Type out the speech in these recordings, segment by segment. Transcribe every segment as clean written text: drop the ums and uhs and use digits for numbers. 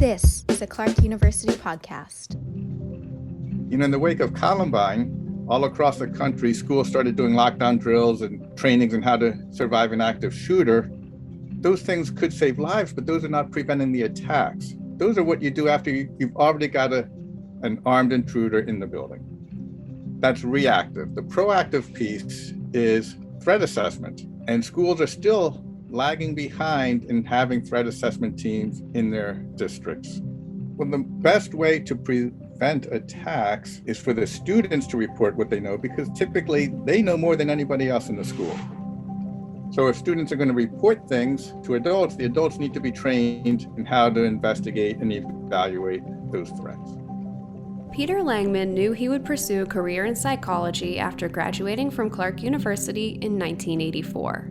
This is a Clark University podcast. In the wake of Columbine, all across the country, schools started doing lockdown drills and trainings on how to survive an active shooter. Those things could save lives, but those are not preventing the attacks. Those are what you do after you've already got an armed intruder in the building. That's reactive. The proactive piece is threat assessment, and schools are still lagging behind in having threat assessment teams in their districts. Well, the best way to prevent attacks is for the students to report what they know, because typically they know more than anybody else in the school. So if students are going to report things to adults, the adults need to be trained in how to investigate and evaluate those threats. Peter Langman knew he would pursue a career in psychology after graduating from Clark University in 1984.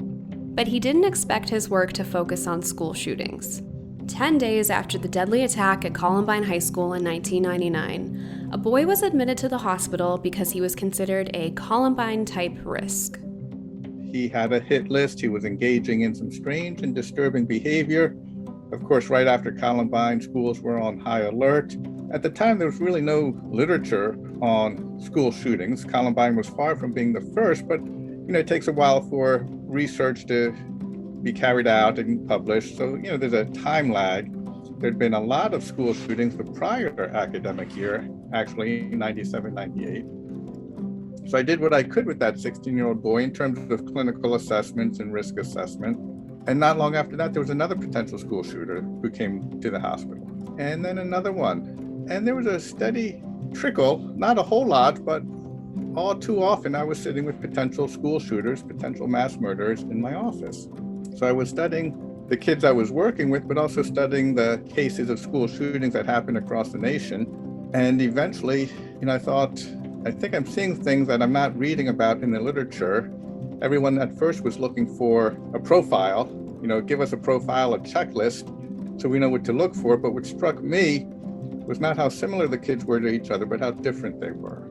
But he didn't expect his work to focus on school shootings. 10 days after the deadly attack at Columbine High School in 1999, a boy was admitted to the hospital because he was considered a Columbine-type risk. He had a hit list. He was engaging in some strange and disturbing behavior. Of course, right after Columbine, schools were on high alert. At the time, there was really no literature on school shootings. Columbine was far from being the first, but it takes a while for research to be carried out and published. So, there's a time lag. There'd been a lot of school shootings the prior academic year, actually 97, 98. So I did what I could with that 16-year-old boy in terms of clinical assessments and risk assessment. And not long after that, there was another potential school shooter who came to the hospital. And then another one. And there was a steady trickle, not a whole lot, but all too often I was sitting with potential school shooters, potential mass murderers in my office. So I was studying the kids I was working with, but also studying the cases of school shootings that happened across the nation. And eventually, I thought, I think I'm seeing things that I'm not reading about in the literature. Everyone at first was looking for a profile, give us a profile, a checklist, so we know what to look for. But what struck me was not how similar the kids were to each other, but how different they were.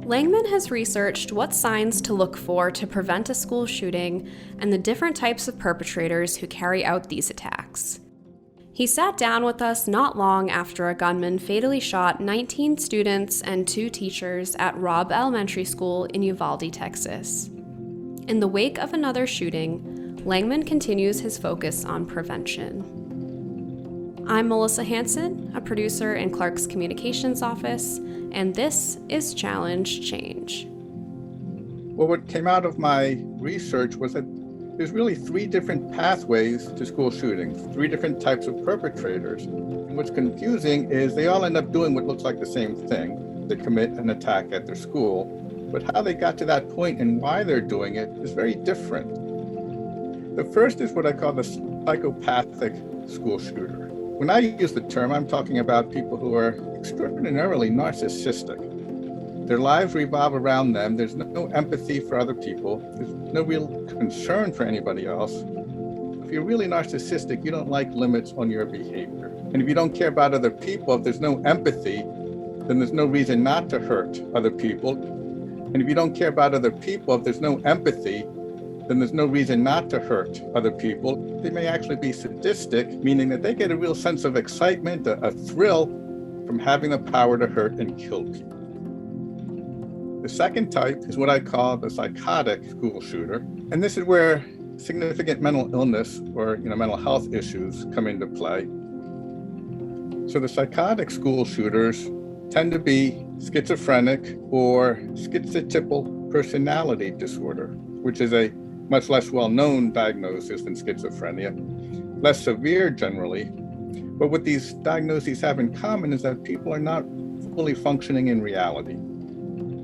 Langman has researched what signs to look for to prevent a school shooting and the different types of perpetrators who carry out these attacks. He sat down with us not long after a gunman fatally shot 19 students and 2 teachers at Robb Elementary School in Uvalde, Texas. In the wake of another shooting, Langman continues his focus on prevention. I'm Melissa Hansen, a producer in Clark's communications office, and this is Challenge Change. Well, what came out of my research was that there's really 3 different pathways to school shootings, 3 different types of perpetrators. And what's confusing is they all end up doing what looks like the same thing. They commit an attack at their school, but how they got to that point and why they're doing it is very different. The first is what I call the psychopathic school shooter. When I use the term, I'm talking about people who are extraordinarily narcissistic. Their lives revolve around them. There's no empathy for other people. There's no real concern for anybody else. If you're really narcissistic, you don't like limits on your behavior. And if you don't care about other people, if there's no empathy, then there's no reason not to hurt other people. And if you don't care about other people, if there's no empathy, then there's no reason not to hurt other people. They may actually be sadistic, meaning that they get a real sense of excitement, a thrill from having the power to hurt and kill people. The second type is what I call the psychotic school shooter. And this is where significant mental illness or mental health issues come into play. So the psychotic school shooters tend to be schizophrenic or schizotypal personality disorder, which is a much less well-known diagnosis than schizophrenia, less severe generally. But what these diagnoses have in common is that people are not fully functioning in reality.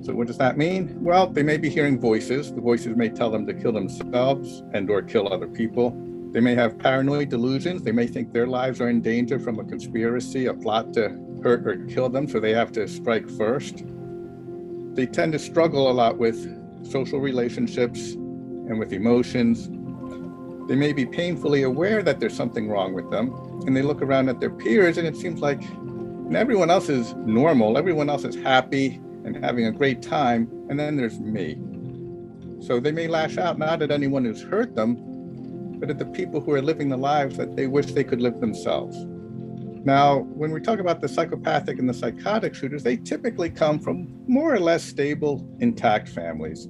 So what does that mean? Well, they may be hearing voices. The voices may tell them to kill themselves and or kill other people. They may have paranoid delusions. They may think their lives are in danger from a conspiracy, a plot to hurt or kill them, so they have to strike first. They tend to struggle a lot with social relationships and with emotions. They may be painfully aware that there's something wrong with them, and they look around at their peers and it seems like everyone else is normal, everyone else is happy and having a great time, and then there's me. So they may lash out not at anyone who's hurt them, but at the people who are living the lives that they wish they could live themselves. Now, when we talk about the psychopathic and the psychotic shooters, they typically come from more or less stable, intact families.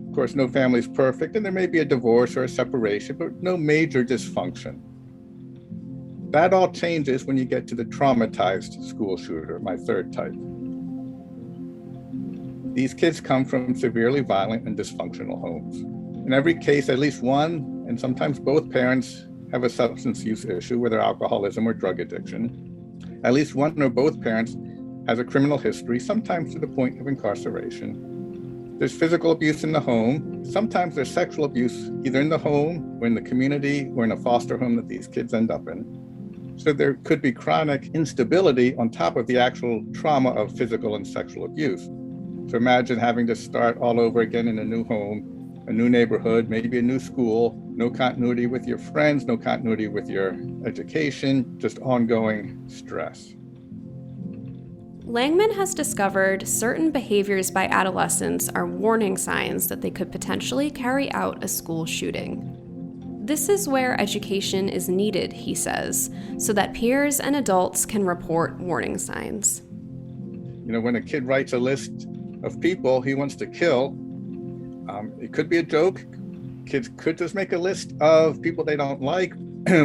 Of course, no family is perfect, and there may be a divorce or a separation, but no major dysfunction. That all changes when you get to the traumatized school shooter, my third type. These kids come from severely violent and dysfunctional homes. In every case, at least one, and sometimes both parents have a substance use issue, whether alcoholism or drug addiction. At least one or both parents has a criminal history, sometimes to the point of incarceration. There's physical abuse in the home. Sometimes there's sexual abuse, either in the home or in the community or in a foster home that these kids end up in. So there could be chronic instability on top of the actual trauma of physical and sexual abuse. So imagine having to start all over again in a new home, a new neighborhood, maybe a new school, no continuity with your friends, no continuity with your education, just ongoing stress. Langman has discovered certain behaviors by adolescents are warning signs that they could potentially carry out a school shooting. This is where education is needed, he says, so that peers and adults can report warning signs. You know, when a kid writes a list of people he wants to kill, it could be a joke. Kids could just make a list of people they don't like,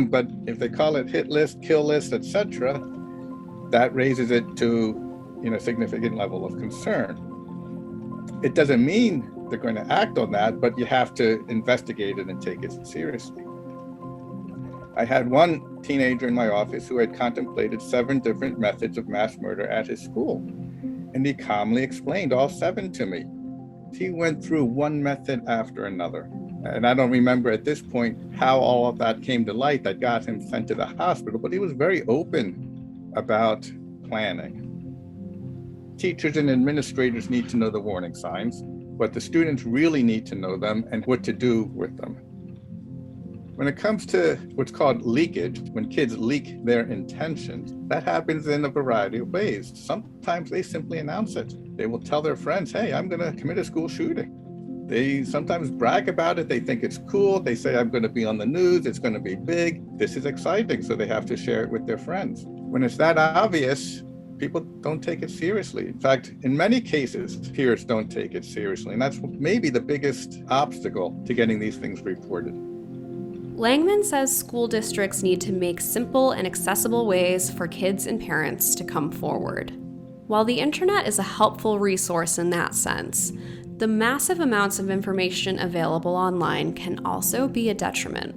but if they call it hit list, kill list, etc., that raises it to a significant level of concern. It doesn't mean they're going to act on that, but you have to investigate it and take it seriously. I had one teenager in my office who had contemplated 7 different methods of mass murder at his school, and he calmly explained all 7 to me. He went through one method after another. And I don't remember at this point how all of that came to light that got him sent to the hospital, but he was very open about planning. Teachers and administrators need to know the warning signs, but the students really need to know them and what to do with them. When it comes to what's called leakage, when kids leak their intentions, that happens in a variety of ways. Sometimes they simply announce it. They will tell their friends, hey, I'm going to commit a school shooting. They sometimes brag about it. They think it's cool. They say, I'm going to be on the news. It's going to be big. This is exciting. So they have to share it with their friends. When it's that obvious, people don't take it seriously. In fact, in many cases, peers don't take it seriously. And that's maybe the biggest obstacle to getting these things reported. Langman says school districts need to make simple and accessible ways for kids and parents to come forward. While the internet is a helpful resource in that sense, the massive amounts of information available online can also be a detriment.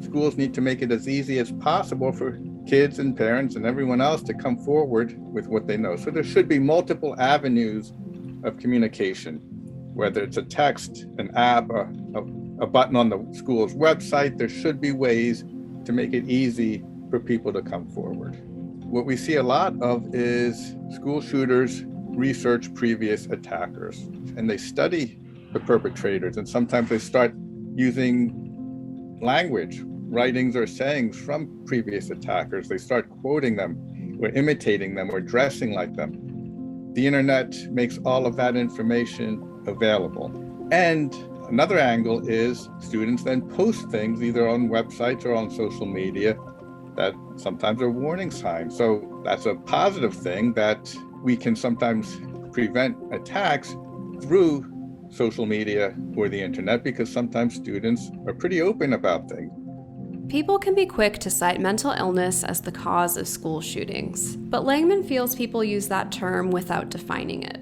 Schools need to make it as easy as possible for kids and parents and everyone else to come forward with what they know. So there should be multiple avenues of communication, whether it's a text, an app, a button on the school's website. There should be ways to make it easy for people to come forward. What we see a lot of is school shooters research previous attackers, and they study the perpetrators, and sometimes they start using language, writings or sayings from previous attackers. They start quoting them or imitating them or dressing like them. The internet makes all of that information available. And another angle is students then post things either on websites or on social media that sometimes are warning signs. So that's a positive thing, that we can sometimes prevent attacks through social media or the internet, because sometimes students are pretty open about things. People can be quick to cite mental illness as the cause of school shootings, but Langman feels people use that term without defining it.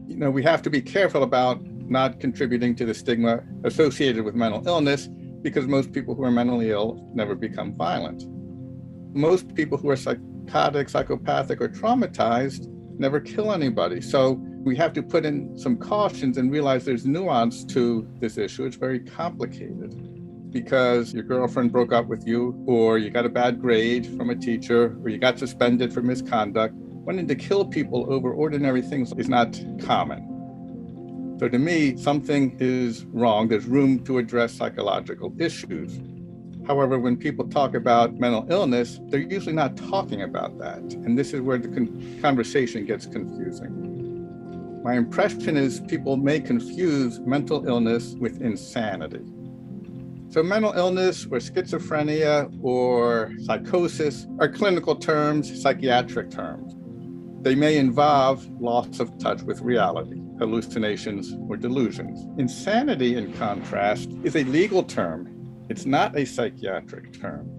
We have to be careful about not contributing to the stigma associated with mental illness, because most people who are mentally ill never become violent. Most people who are psychotic, psychopathic, or traumatized never kill anybody. So we have to put in some cautions and realize there's nuance to this issue. It's very complicated. Because your girlfriend broke up with you, or you got a bad grade from a teacher, or you got suspended for misconduct, wanting to kill people over ordinary things is not common. So to me, something is wrong. There's room to address psychological issues. However, when people talk about mental illness, they're usually not talking about that. And this is where the conversation gets confusing. My impression is people may confuse mental illness with insanity. So mental illness or schizophrenia or psychosis are clinical terms, psychiatric terms. They may involve loss of touch with reality, hallucinations or delusions. Insanity, in contrast, is a legal term. It's not a psychiatric term.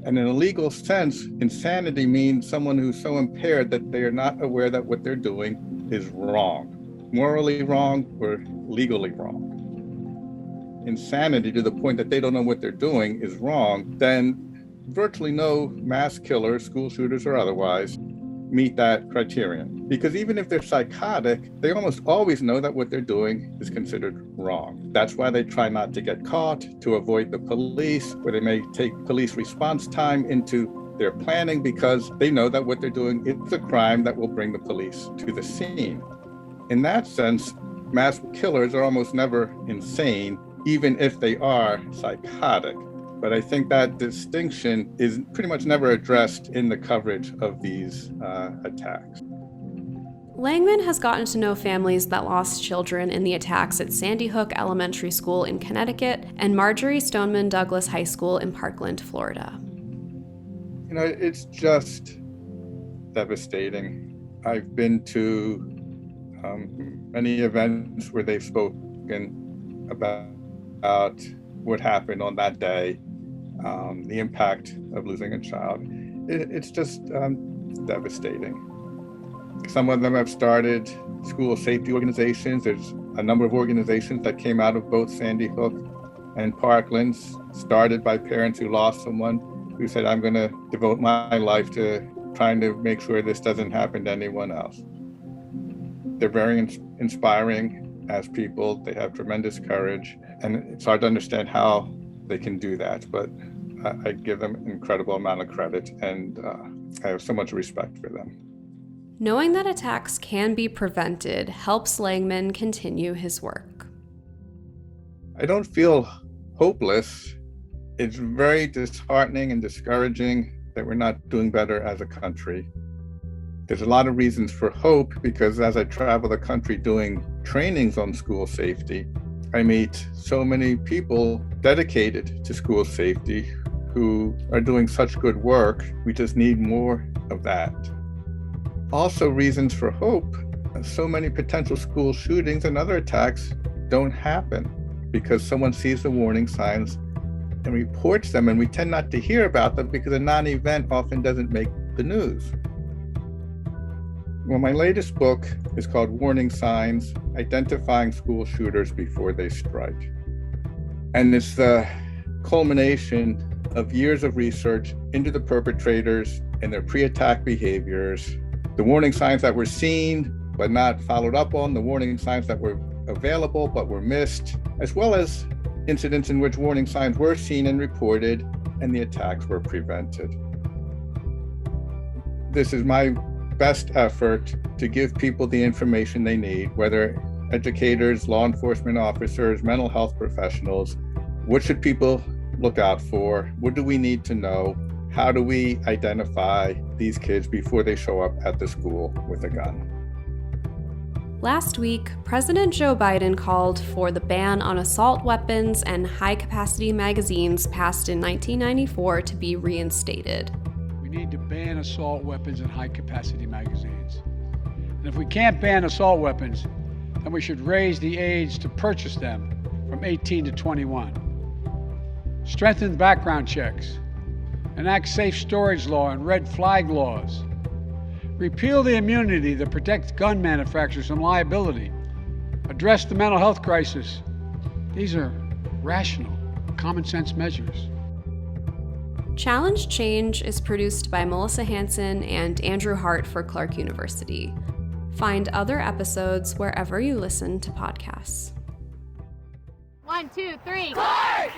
And in a legal sense, insanity means someone who's so impaired that they are not aware that what they're doing is wrong, morally wrong or legally wrong. Insanity to the point that they don't know what they're doing is wrong, then virtually no mass killers, school shooters or otherwise, meet that criterion. Because even if they're psychotic, they almost always know that what they're doing is considered wrong. That's why they try not to get caught, to avoid the police, or they may take police response time into their planning because they know that what they're doing is a crime that will bring the police to the scene. In that sense, mass killers are almost never insane, even if they are psychotic. But I think that distinction is pretty much never addressed in the coverage of these attacks. Langman has gotten to know families that lost children in the attacks at Sandy Hook Elementary School in Connecticut and Marjorie Stoneman Douglas High School in Parkland, Florida. You know, it's just devastating. I've been to many events where they've spoken about what happened on that day, the impact of losing a child. It's just devastating. Some of them have started school safety organizations. There's a number of organizations that came out of both Sandy Hook and Parkland, started by parents who lost someone, who said, I'm going to devote my life to trying to make sure this doesn't happen to anyone else. They're very inspiring as people. They have tremendous courage, and it's hard to understand how they can do that, but I give them an incredible amount of credit, and I have so much respect for them. Knowing that attacks can be prevented helps Langman continue his work. I don't feel hopeless. It's very disheartening and discouraging that we're not doing better as a country. There's a lot of reasons for hope, because as I travel the country doing trainings on school safety, I meet so many people dedicated to school safety who are doing such good work. We just need more of that. Also, reasons for hope. So many potential school shootings and other attacks don't happen because someone sees the warning signs and reports them, and we tend not to hear about them because a non-event often doesn't make the news. Well, my latest book is called Warning Signs: Identifying School Shooters Before They Strike. And it's the culmination of years of research into the perpetrators and their pre-attack behaviors, the warning signs that were seen but not followed up on, the warning signs that were available but were missed, as well as incidents in which warning signs were seen and reported and the attacks were prevented. This is my best effort to give people the information they need, whether educators, law enforcement officers, mental health professionals. What should people look out for? What do we need to know? How do we identify these kids before they show up at the school with a gun? Last week, President Joe Biden called for the ban on assault weapons and high-capacity magazines passed in 1994 to be reinstated. We need to ban assault weapons and high-capacity magazines. And if we can't ban assault weapons, then we should raise the age to purchase them from 18 to 21. Strengthen background checks. Enact safe storage law and red flag laws. Repeal the immunity that protects gun manufacturers from liability. Address the mental health crisis. These are rational, common sense measures. Challenge Change is produced by Melissa Hansen and Andrew Hart for Clark University. Find other episodes wherever you listen to podcasts. 1, 2, 3. Clark!